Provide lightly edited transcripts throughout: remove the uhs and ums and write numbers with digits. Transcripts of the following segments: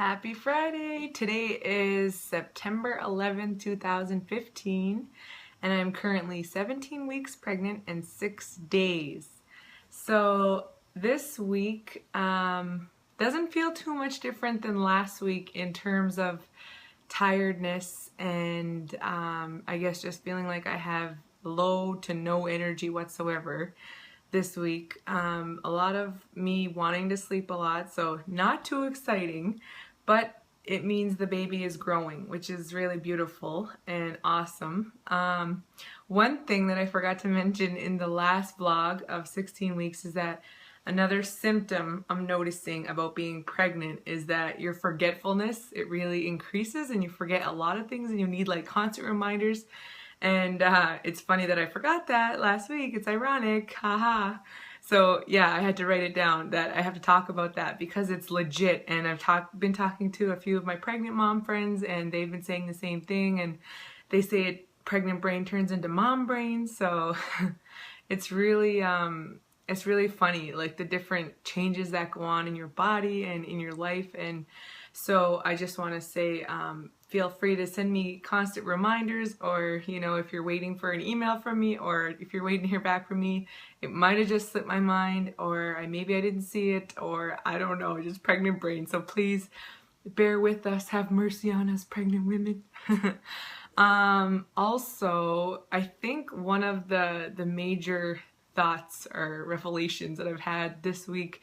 Happy Friday! Today is September 11th, 2015, and I'm currently 17 weeks pregnant and 6 days. So this week doesn't feel too much different than last week in terms of tiredness and I guess just feeling like I have low to no energy whatsoever this week. A lot of me wanting to sleep a lot, so not too exciting, but it means the baby is growing, which is really beautiful and awesome. One thing that I forgot to mention in the last vlog of 16 weeks is that another symptom I'm noticing about being pregnant is that your forgetfulness, it really increases and you forget a lot of things and you need like constant reminders. And it's funny that I forgot that last week. It's ironic, haha. So yeah, I had to write it down that I have to talk about that because it's legit. And I've been talking to a few of my pregnant mom friends, and they've been saying the same thing. And they say pregnant brain turns into mom brain. So it's really funny, like the different changes that go on in your body and in your life. And so I just want to say, feel free to send me constant reminders, or if you're waiting for an email from me, or if you're waiting to hear back from me, it might have just slipped my mind, or maybe I didn't see it, or I don't know, just pregnant brain. So please bear with us, have mercy on us pregnant women. Also, I think one of the major thoughts or revelations that I've had this week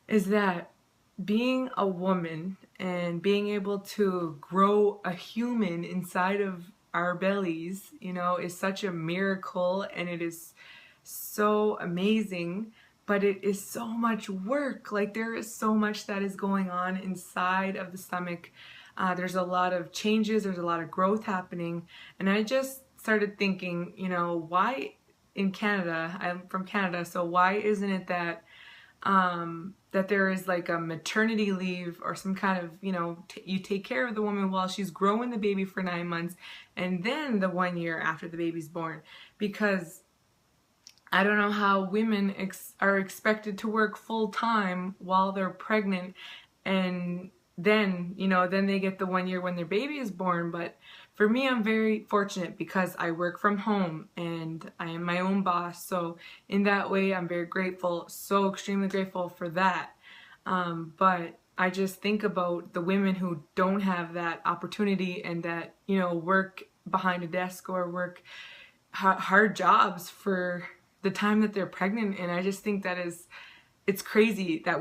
is that being a woman and being able to grow a human inside of our bellies, is such a miracle, and it is so amazing, but it is so much work. Like, there is so much that is going on inside of the stomach. There's a lot of changes, there's a lot of growth happening, and I just started thinking, why in Canada, I'm from Canada, so why isn't it that that there is like a maternity leave or some kind of, you take care of the woman while she's growing the baby for 9 months, and then the 1 year after the baby's born? Because I don't know how women are expected to work full time while they're pregnant, and then, then they get the 1 year when their baby is born. But for me, I'm very fortunate because I work from home and I am my own boss. So in that way, I'm very grateful, so extremely grateful for that. But I just think about the women who don't have that opportunity and that, work behind a desk or work hard jobs for the time that they're pregnant. And I just think that it's crazy that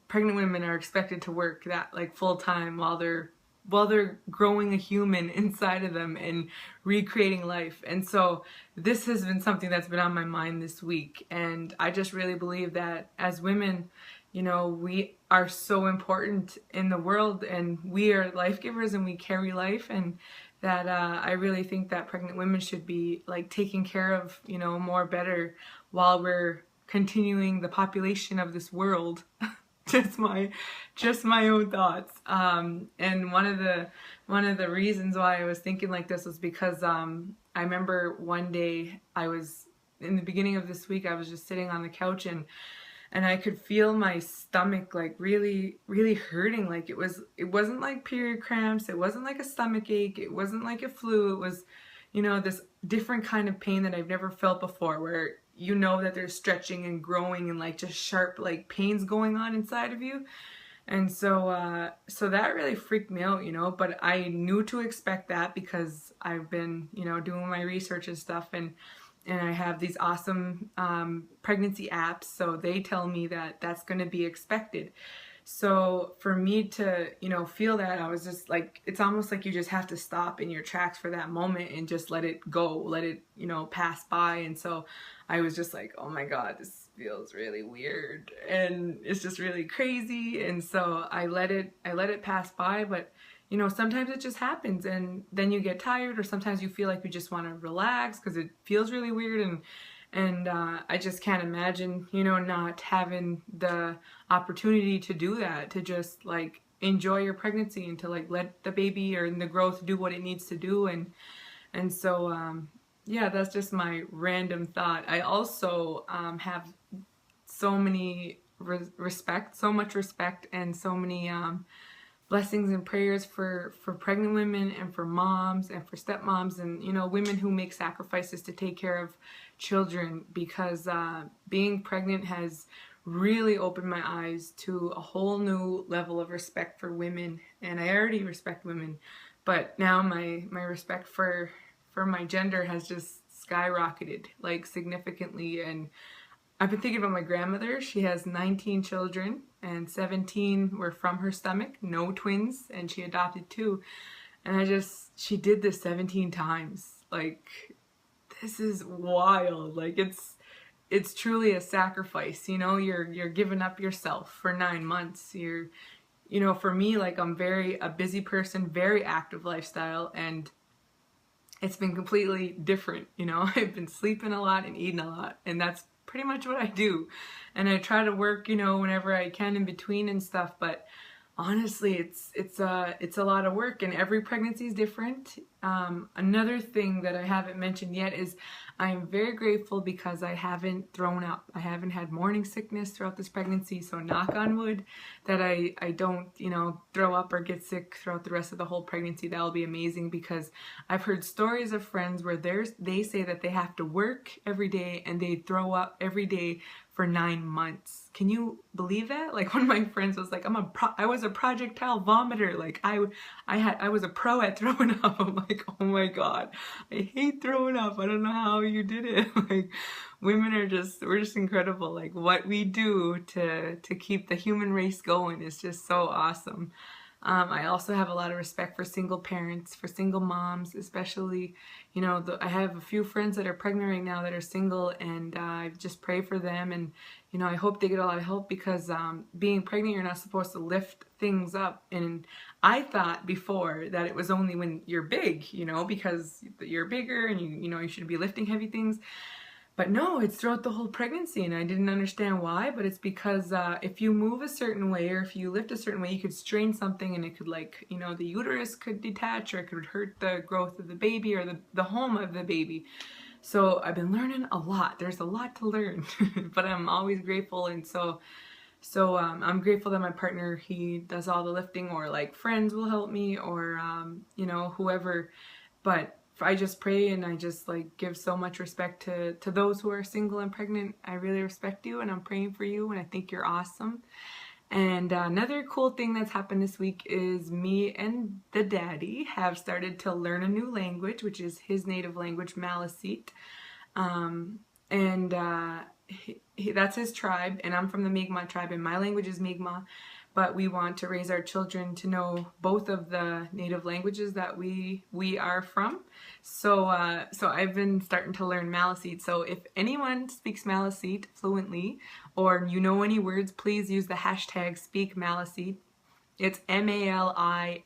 pregnant women are expected to work that like full time while they're growing a human inside of them and recreating life. And so this has been something that's been on my mind this week. And I just really believe that as women, we are so important in the world, and we are life givers and we carry life. And that I really think that pregnant women should be like taken care of, more better while we're continuing the population of this world. just my own thoughts. And one of the reasons why I was thinking like this was because I remember one day in the beginning of this week, I was just sitting on the couch and I could feel my stomach like really, really hurting. Like it wasn't like period cramps, it wasn't like a stomach ache, it wasn't like a flu, it was, this different kind of pain that I've never felt before, where that there's stretching and growing and like just sharp like pains going on inside of you. And so that really freaked me out, but I knew to expect that because I've been, doing my research and stuff, and I have these awesome pregnancy apps, so they tell me that that's going to be expected. So for me to, feel that, I was just like, it's almost like you just have to stop in your tracks for that moment and just let it go, let it, pass by. And so I was just like, oh my God, this feels really weird and it's just really crazy. And so I let it pass by. But sometimes it just happens, and then you get tired, or sometimes you feel like you just want to relax because it feels really weird. And I just can't imagine, not having the opportunity to do that, to just like enjoy your pregnancy and to like let the baby or the growth do what it needs to do. And so yeah, that's just my random thought. I also have so much respect, and so many blessings and prayers for pregnant women and for moms and for stepmoms and, you know, women who make sacrifices to take care of children, because being pregnant has really opened my eyes to a whole new level of respect for women. And I already respect women, but now my respect for my gender has just skyrocketed, like, significantly. And I've been thinking about my grandmother. She has 19 children and 17 were from her stomach, no twins, and she adopted 2. And she did this 17 times. Like, this is wild. Like, it's truly a sacrifice, you know. You're giving up yourself for 9 months. You know, for me, like, I'm a busy person, very active lifestyle, and it's been completely different, you know. I've been sleeping a lot and eating a lot, and that's pretty much what I do. And I try to work, you know, whenever I can in between and stuff, but honestly, it's a lot of work, and every pregnancy is different. Another thing that I haven't mentioned yet is I am very grateful because I haven't thrown up. I haven't had morning sickness throughout this pregnancy, so knock on wood that I don't, you know, throw up or get sick throughout the rest of the whole pregnancy. That will be amazing, because I've heard stories of friends where they say that they have to work every day and they throw up every day for 9 months. Can you believe that? Like, one of my friends was like, I was a projectile vomiter. Like, I was a pro at throwing up. I'm like, oh my God, I hate throwing up. I don't know how you did it. Like, women we're just incredible. Like, what we do to keep the human race going is just so awesome. I also have a lot of respect for single parents, for single moms, especially, you know, I have a few friends that are pregnant right now that are single, and I just pray for them, and, you know, I hope they get a lot of help, because being pregnant, you're not supposed to lift things up. And I thought before that it was only when you're big, you know, because you're bigger and you know, you should be lifting heavy things. But no, it's throughout the whole pregnancy, and I didn't understand why, but it's because if you move a certain way or if you lift a certain way, you could strain something, and it could, like, you know, the uterus could detach, or it could hurt the growth of the baby or the home of the baby. So I've been learning a lot. There's a lot to learn, but I'm always grateful. And so I'm grateful that my partner, he does all the lifting, or like friends will help me, or you know, whoever. But I just pray, and I just, like, give so much respect to those who are single and pregnant. I really respect you, and I'm praying for you, and I think you're awesome. And another cool thing that's happened this week is me and the daddy have started to learn a new language, which is his native language, Maliseet. That's his tribe, and I'm from the Mi'kmaq tribe, and my language is Mi'kmaq. But we want to raise our children to know both of the native languages that we are from. So I've been starting to learn Maliseet. So if anyone speaks Maliseet fluently, or you know any words, please use the hashtag #SpeakMaliseet. It's MALISEET.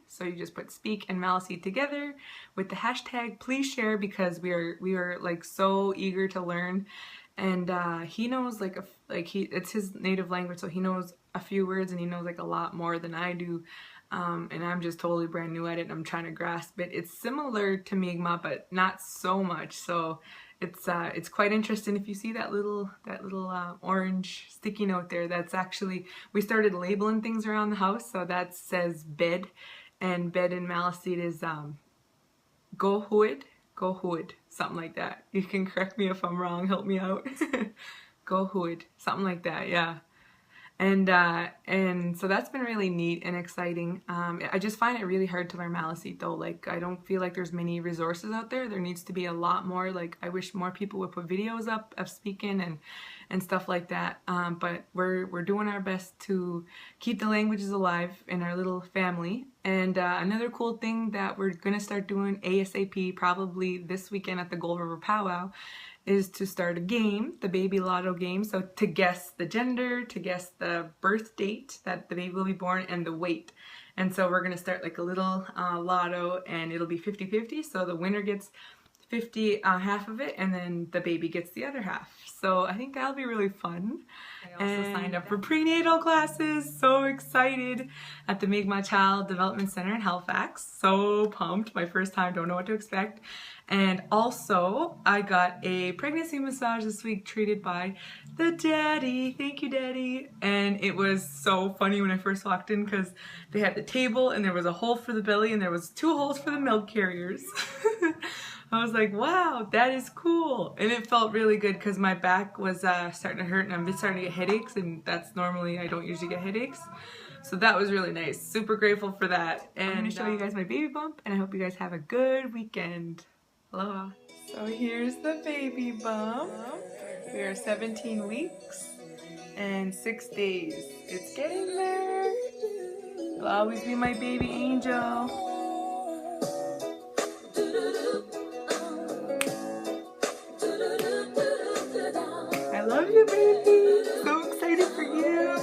So you just put speak and Maliseet together with the hashtag. Please share, because we are like so eager to learn. And he knows it's his native language, so he knows a few words, and he knows like a lot more than I do. And I'm just totally brand new at it, and I'm trying to grasp it. It's similar to Mi'kmaq, but not so much. So it's quite interesting. If you see that little orange sticky note there, that's actually, we started labeling things around the house. So that says bed, and bed in Maliseet is Gohuid, something like that. You can correct me if I'm wrong, help me out. Gohuid, something like that, yeah. And so that's been really neat and exciting. I just find it really hard to learn Maliseet though. Like, I don't feel like there's many resources out there. There needs to be a lot more. Like, I wish more people would put videos up of speaking and stuff like that. But we're doing our best to keep the languages alive in our little family. And another cool thing that we're gonna start doing ASAP, probably this weekend at the Gold River Powwow, is to start a game, the Baby Lotto game. So to guess the gender, to guess the birth date that the baby will be born, and the weight. And so we're going to start like a little lotto, and it'll be 50-50. So the winner gets 50, half of it, and then the baby gets the other half. So I think that'll be really fun. I also signed up for prenatal classes. So excited, at the Mi'kmaq Child Development Center in Halifax. So pumped. My first time, don't know what to expect. And also, I got a pregnancy massage this week treated by the daddy. Thank you, daddy. And it was so funny when I first walked in because they had the table and there was a hole for the belly and there was 2 holes for the milk carriers. I was like, wow, that is cool. And it felt really good because my back was starting to hurt and I'm starting to get headaches, and that's normally, I don't usually get headaches. So that was really nice. Super grateful for that. And I'm going to show you guys my baby bump, and I hope you guys have a good weekend. Aloha. So here's the baby bump. We are 17 weeks and 6 days. It's getting there. It'll always be my baby angel. I love you, baby. So excited for you.